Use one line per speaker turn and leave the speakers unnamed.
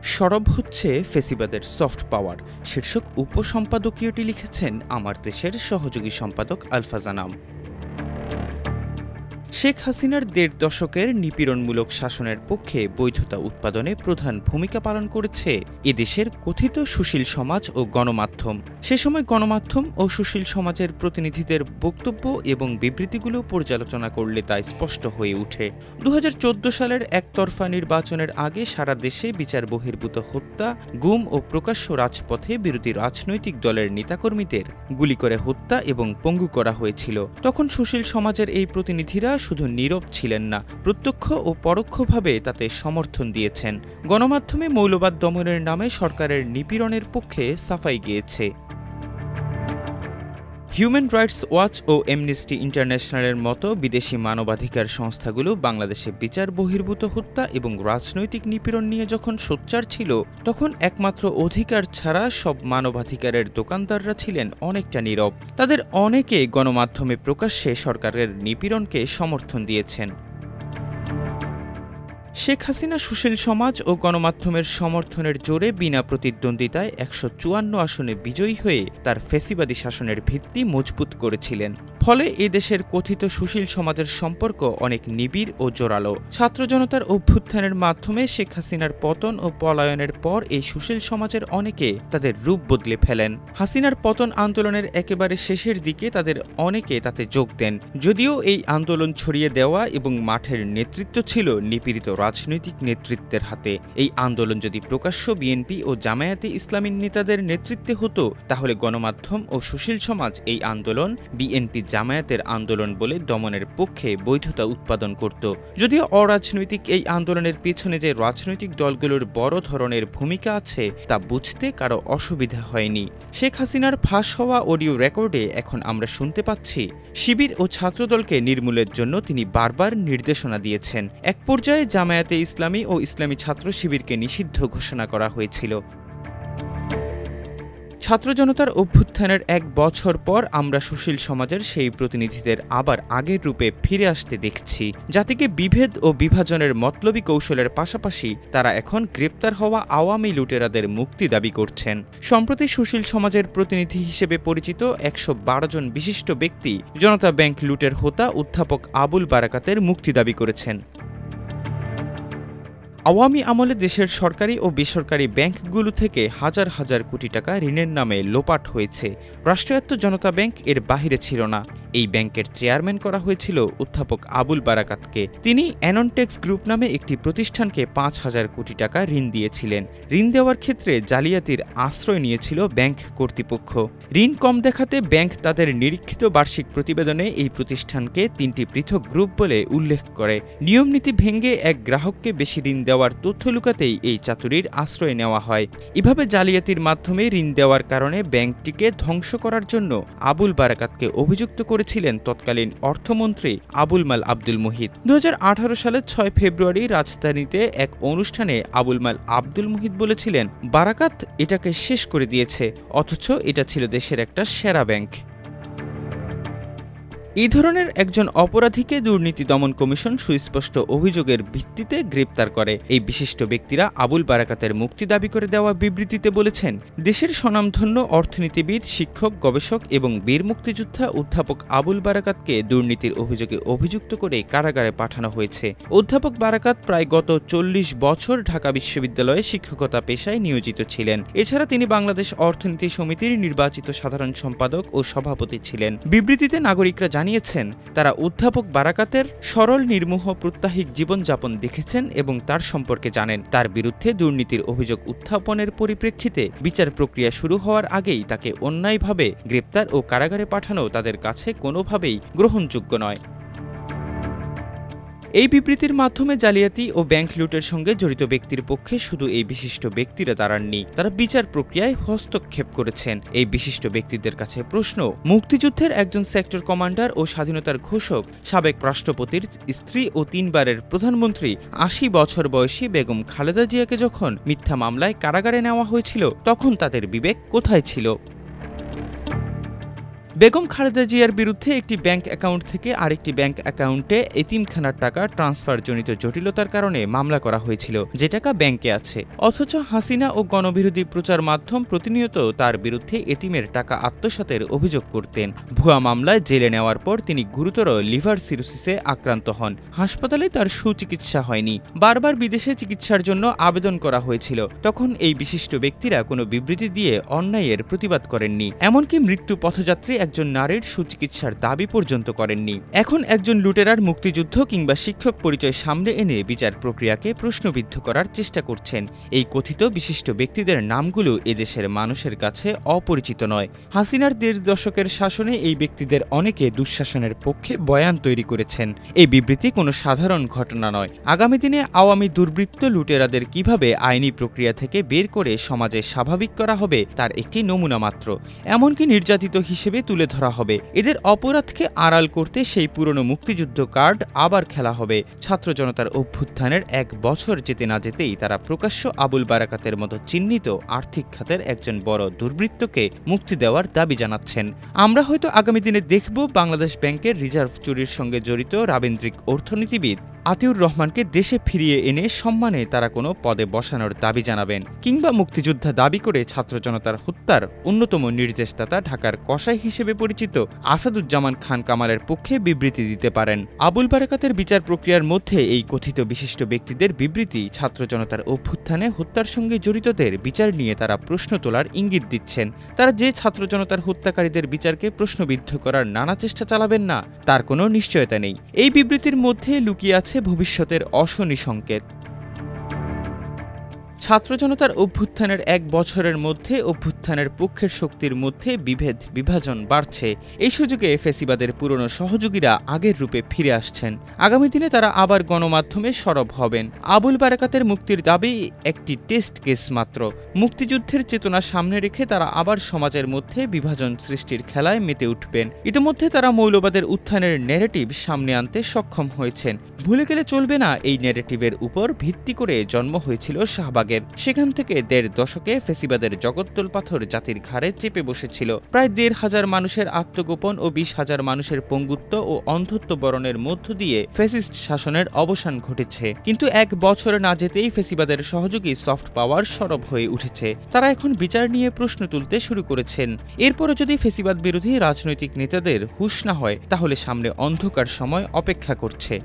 সরব হচ্ছে ফেসিবাদের সফট পাওয়ার শীর্ষক উপসম্পাদকীয়টি লিখেছেন আমার দেশের সহযোগী সম্পাদক আলফাজ আনাম। শেখ হাসিনার ১.৫ দশকের নিপীড়নমূলক শাসনের পক্ষে বৈধতা উৎপাদনে প্রধান ভূমিকা পালন করেছে এদেশের কথিত সুশীল সমাজ ও গণমাধ্যম। সে সময় গণমাধ্যম ও সুশীল সমাজের প্রতিনিধিদের বক্তব্য এবং বিবৃতিগুলো পর্যালোচনা করলে তা স্পষ্ট হয়ে ওঠে। ২০১৪ সালের একতরফা নির্বাচনের আগে সারা দেশে বিচার বহির্ভূত হত্যা, গুম ও প্রকাশ্য রাজপথে বিরোধী রাজনৈতিক দলের নেতাকর্মীদের গুলি করে হত্যা এবং পঙ্গু করা হয়েছিল। তখন সুশীল সমাজের এই প্রতিনিধিরা শুধু নীরব ছিলেন না, প্রত্যক্ষ ও পরোক্ষভাবে তাতে সমর্থন দিয়েছেন। গণমাধ্যমে মৌলবাদ দমনের নামে সরকারের নিপীড়নের পক্ষে সাফাই গেয়েছে। হিউম্যান রাইটস ওয়াচ ও অ্যামনেস্টি ইন্টারন্যাশনালের মতো বিদেশি মানবাধিকার সংস্থাগুলো বাংলাদেশে বিচার বহির্ভূত হত্যা এবং রাজনৈতিক নিপীড়ন নিয়ে যখন সোচ্চার ছিল, তখন একমাত্র অধিকার ছাড়া সব মানবাধিকারের দোকানদাররা ছিলেন অনেকটা নীরব। তাদের অনেকে গণমাধ্যমে প্রকাশ্যে সরকারের নিপীড়নকে সমর্থন দিয়েছেন। শেখ হাসিনা সুশীল সমাজ ও গণমাধ্যমের সমর্থনের জোরে বিনা প্রতিদ্বন্দ্বিতায় ১৫৪ আসনে বিজয়ী হয়ে তার ফ্যাসিবাদী শাসনের ভিত্তি মজবুত করেছিলেন। ফলে এদেশের কথিত সুশীল সমাজের সম্পর্ক অনেক নিবিড় ও জোরালো। ছাত্র জনতার অভ্যুত্থানের মাধ্যমে শেখ হাসিনার পতন ও পলায়নের পর এই সুশীল সমাজের অনেকে তাদের রূপ বদলে ফেলেন। হাসিনার পতন আন্দোলনের একেবারে শেষের দিকে তাদের অনেকে তাতে যোগ দেন, যদিও এই আন্দোলন ছড়িয়ে দেওয়া এবং মাঠের নেতৃত্ব ছিল নিপীড়িত রাজনৈতিক নেতৃত্বের হাতে। এই আন্দোলন যদি প্রকাশ্য বিএনপি ও জামায়াতে ইসলামীর নেতাদের নেতৃত্বে হতো, তাহলে গণমাধ্যম ও সুশীল সমাজ এই আন্দোলন বিএনপি জামায়াতের আন্দোলন বলে দমনের পক্ষে বৈধতা উৎপাদন করত। যদিও অরাজনৈতিক এই আন্দোলনের পিছনে যে রাজনৈতিক দলগুলোর বড় ধরনের ভূমিকা আছে তা বুঝতে কারো অসুবিধা হয়নি। শেখ হাসিনার ফাঁস হওয়া অডিও রেকর্ডে এখন আমরা শুনতে পাচ্ছি, শিবির ও ছাত্রদলকে নির্মূলের জন্য তিনি বারবার নির্দেশনা দিয়েছেন। এক পর্যায়ে জামায়াতে ইসলামী ও ইসলামী ছাত্র শিবিরকে নিষিদ্ধ ঘোষণা করা হয়েছিল। ছাত্র জনতার অভ্যুত্থানের ১ বছর পর আমরা সুশীল সমাজের সেই প্রতিনিধিদের আবার আগের রূপে ফিরে আসতে দেখছি। জাতিকে বিভেদ ও বিভাজনের মতলবী কৌশলের পাশাপাশি তারা এখন গ্রেপ্তার হওয়া আওয়ামী লুটেরাদের মুক্তি দাবি করছেন। সম্প্রতি সুশীল সমাজের প্রতিনিধি হিসেবে পরিচিত ১১২ জন বিশিষ্ট ব্যক্তি জনতা ব্যাংক লুটের হোতা অধ্যাপক আবুল বারাকাতের মুক্তি দাবি করেছেন। আওয়ামী আমলে দেশের সরকারি ও বেসরকারি ব্যাংকগুলো থেকে হাজার হাজার কোটি টাকা ঋণের নামে লোপাট হয়েছে। রাষ্ট্রায়ত্ত জনতা ব্যাংক এর বাহিরে ছিল না। এই ব্যাংকের চেয়ারম্যান করা হয়েছিল অধ্যাপক আবুল বারাকাতকে। তিনি অ্যাননটেক্স গ্রুপ নামে একটি প্রতিষ্ঠানকে ৫,০০০ কোটি টাকা ঋণ দিয়েছিলেন। ঋণ দেওয়ার ক্ষেত্রে জালিয়াতির আশ্রয় নিয়েছিল ব্যাংক কর্তৃপক্ষ। ঋণ কম দেখাতে ব্যাংক তাদের নিরীক্ষিত বার্ষিক প্রতিবেদনে এই প্রতিষ্ঠানকে ৩টি পৃথক গ্রুপ বলে উল্লেখ করে। নিয়মনীতি ভেঙে এক গ্রাহককে বেশি ঋণ দেওয়ার তথ্য লুকাতেই এই চাতুরির আশ্রয় নেওয়া হয়। এভাবে জালিয়াতির মাধ্যমে ঋণ দেওয়ার কারণে ব্যাংকটিকে ধ্বংস করার জন্য আবুল বারাকাতকে অভিযুক্ত করেছিলেন তৎকালীন অর্থমন্ত্রী আবুল মাল আব্দুল মুহিত। ২০১৮ সালের ৬ ফেব্রুয়ারি রাজধানীতে এক অনুষ্ঠানে আবুল মাল আব্দুল মুহিত বলেছিলেন, বারাকাত এটাকে শেষ করে দিয়েছে, অথচ এটা ছিল দেশের একটা সেরা ব্যাংক। এই ধরনের একজন অপরাধীকে দুর্নীতি দমন কমিশন সুস্পষ্ট অভিযোগের ভিত্তিতে গ্রেপ্তার করে। এই বিশিষ্ট ব্যক্তিরা আবুল বারাকাতের মুক্তি দাবি করে দেওয়া বিবৃতিতে বলেছেন, দেশের স্বনামধন্য অর্থনীতিবিদ, শিক্ষক, গবেষক এবং বীর মুক্তিযোদ্ধা অধ্যাপক আবুল বারাকাতকে দুর্নীতির অভিযোগে অভিযুক্ত করে কারাগারে পাঠানো হয়েছে। অধ্যাপক বারাকাত প্রায় গত ৪০ বছর ঢাকা বিশ্ববিদ্যালয়ে শিক্ষকতা পেশায় নিয়োজিত ছিলেন। এছাড়া তিনি বাংলাদেশ অর্থনীতি সমিতির নির্বাচিত সাধারণ সম্পাদক ও সভাপতি ছিলেন। বিবৃতিতে নাগরিকরা জানিয়েছেন, তারা অধ্যাপক বারাকাতের সরল নির্মোহ প্রাত্যহিক জীবনযাপন দেখেছেন এবং তার সম্পর্কে জানেন। তার বিরুদ্ধে দুর্নীতির অভিযোগ উত্থাপনের পরিপ্রেক্ষিতে বিচার প্রক্রিয়া শুরু হওয়ার আগেই তাকে অন্যায়ভাবে গ্রেপ্তার ও কারাগারে পাঠানো তাদের কাছে কোনোভাবেই গ্রহণযোগ্য নয়। এই বিবৃতির মাধ্যমে জালিয়াতি ও ব্যাংক লুটের সঙ্গে জড়িত ব্যক্তির পক্ষে শুধু এই বিশিষ্ট ব্যক্তিরা দাঁড়াননি, তারা বিচার প্রক্রিয়ায় হস্তক্ষেপ করেছেন। এই বিশিষ্ট ব্যক্তিদের কাছে প্রশ্ন, মুক্তিযুদ্ধের একজন সেক্টর কমান্ডার ও স্বাধীনতার ঘোষক সাবেক রাষ্ট্রপতির স্ত্রী ও ৩ বারের প্রধানমন্ত্রী ৮০ বছর বয়সী বেগম খালেদা জিয়াকে যখন মিথ্যা মামলায় কারাগারে নেওয়া হয়েছিল, তখন তাদের বিবেক কোথায় ছিল? বেগম খালেদা জিয়ার বিরুদ্ধে একটি ব্যাংক অ্যাকাউন্ট থেকে আরেকটি ব্যাংক অ্যাকাউন্টে এতিমখানার টাকা ট্রান্সফারজনিত জটিলতার কারণে মামলা করা হয়েছিল, যে টাকা ব্যাংকে আছে। অথচ হাসিনা ও গণবিরোধী প্রচার মাধ্যম প্রতিনিয়ত তার বিরুদ্ধে এতিমের টাকা আত্মসাতের অভিযোগ করতেন। ভুয়া মামলায় জেলে নেওয়ার পর তিনি গুরুতর লিভার সিরোসিসে আক্রান্ত হন। হাসপাতালে তার সুচিকিৎসা হয়নি। বারবার বিদেশে চিকিৎসার জন্য আবেদন করা হয়েছিল। তখন এই বিশিষ্ট ব্যক্তিরা কোনো বিবৃতি দিয়ে অন্যায়ের প্রতিবাদ করেননি। এমনকি মৃত্যু পথযাত্রী একজন নারীর সুচিকিৎসার দাবি পর্যন্ত করেননি। এখন একজন লুটেরার মুক্তিযুদ্ধ কিংবা শিক্ষক পরিচয় সামনে এনে বিচার প্রক্রিয়াকে প্রশ্নবিদ্ধ করার চেষ্টা করছেন। এই কথিত বিশিষ্ট ব্যক্তিদের নামগুলো এদেশের মানুষের কাছে অপরিচিত নয়। হাসিনার ১.৫ দশকের শাসনে এই ব্যক্তিদের অনেকে দুঃশাসনের পক্ষে বয়ান তৈরি করেছেন। এই বিবৃতি কোনো সাধারণ ঘটনা নয়। আগামী দিনে আওয়ামী দুর্বৃত্ত লুটেরাদের কিভাবে আইনি প্রক্রিয়া থেকে বের করে সমাজে স্বাভাবিক করা হবে তার একটি নমুনা মাত্র। এমনকি নির্যাতিত হিসেবে তুলে ধরা হবে। এদের অপরাধকে আড়াল করতে সেই পুরনো মুক্তিযুদ্ধ কার্ড আবার খেলা হবে। ছাত্র জনতার অভ্যুত্থানের ১ বছর যেতে না যেতেই তারা প্রকাশ্য আবুল বারাকাতের মতো চিহ্নিত আর্থিক খাতের একজন বড় দুর্বৃত্তকে মুক্তি দেওয়ার দাবি জানাচ্ছেন। আমরা হয়তো আগামী দিনে দেখব বাংলাদেশ ব্যাংকের রিজার্ভ চুরির সঙ্গে জড়িত রাবেন্দ্রিক অর্থনীতিবিদ আতিউর রহমানকে দেশে ফিরিয়ে এনে সম্মানে তারা কোনো পদে বসানোর দাবি জানাবেন, কিংবা মুক্তিযোদ্ধা দাবি করে ছাত্র জনতার হত্যার অন্যতম নির্দেশদাতা ঢাকার কসাই হিসেবে পরিচিত আসাদুজ্জামান খান কামালের পক্ষে বিবৃতি দিতে পারেন। আবুল বারাকাতের বিচার প্রক্রিয়ার মধ্যে এই কথিত বিশিষ্ট ব্যক্তিদের বিবৃতি ছাত্র জনতার অভ্যুত্থানে হত্যার সঙ্গে জড়িতদের বিচার নিয়ে তারা প্রশ্ন তোলার ইঙ্গিত দিচ্ছেন। তারা যে ছাত্র জনতার হত্যাকারীদের বিচারকে প্রশ্নবিদ্ধ করার নানা চেষ্টা চালাবেন না তার কোনো নিশ্চয়তা নেই। এই বিবৃতির মধ্যে লুকিয়ে আছে ভবিষ্যতের অশনি সংকেত। ছাত্র জনতার অভ্যুত্থানের ১ বছরের মধ্যে অভ্যুত্থানের পক্ষের শক্তির মধ্যে বিভাজন বাড়ছে। এই সুযোগে ফ্যাসিবাদের পুরনো সহযোগীরা আগের রূপে ফিরে আসছেন। আগামী দিনে তারা আবার গণমাধ্যমে সরব হবেন। আবুল বারাকাতের মুক্তির দাবি একটি টেস্ট কেস মাত্র। মুক্তিযুদ্ধের চেতনা সামনে রেখে তারা আবার সমাজের মধ্যে বিভাজন সৃষ্টির খেলায় মেতে উঠবেন। ইতিমধ্যে তারা মৌলবাদের উত্থানের ন্যারেটিভ সামনে আনতে সক্ষম হয়েছেন। ভুলে গেলে চলবে না, এই ন্যারেটিভের উপর ভিত্তি করে জন্ম হয়েছিল শাহবাগ। সেখান থেকে ১.৫ দশকে ফ্যাসিবাদের জগদ্দল পাথর জাতির ঘাড়ে চেপে বসেছিল। প্রায় ১,৫০০ মানুষের আত্মগোপন ও ২০,০০০ মানুষের পঙ্গুত্ব ও অন্ধত্ব বরণের মধ্য দিয়ে ফ্যাসিস্ট শাসনের অবসান ঘটেছে। কিন্তু ১ বছর না যেতেই ফ্যাসিবাদের সহযোগী সফট পাওয়ার সরব হয়ে উঠেছে। তারা এখন বিচার নিয়ে প্রশ্ন তুলতে শুরু করেছেন। এরপরও যদি ফ্যাসিবাদ বিরোধী রাজনৈতিক নেতাদের হুঁশ না হয় তাহলে সামনে অন্ধকার সময় অপেক্ষা করছে।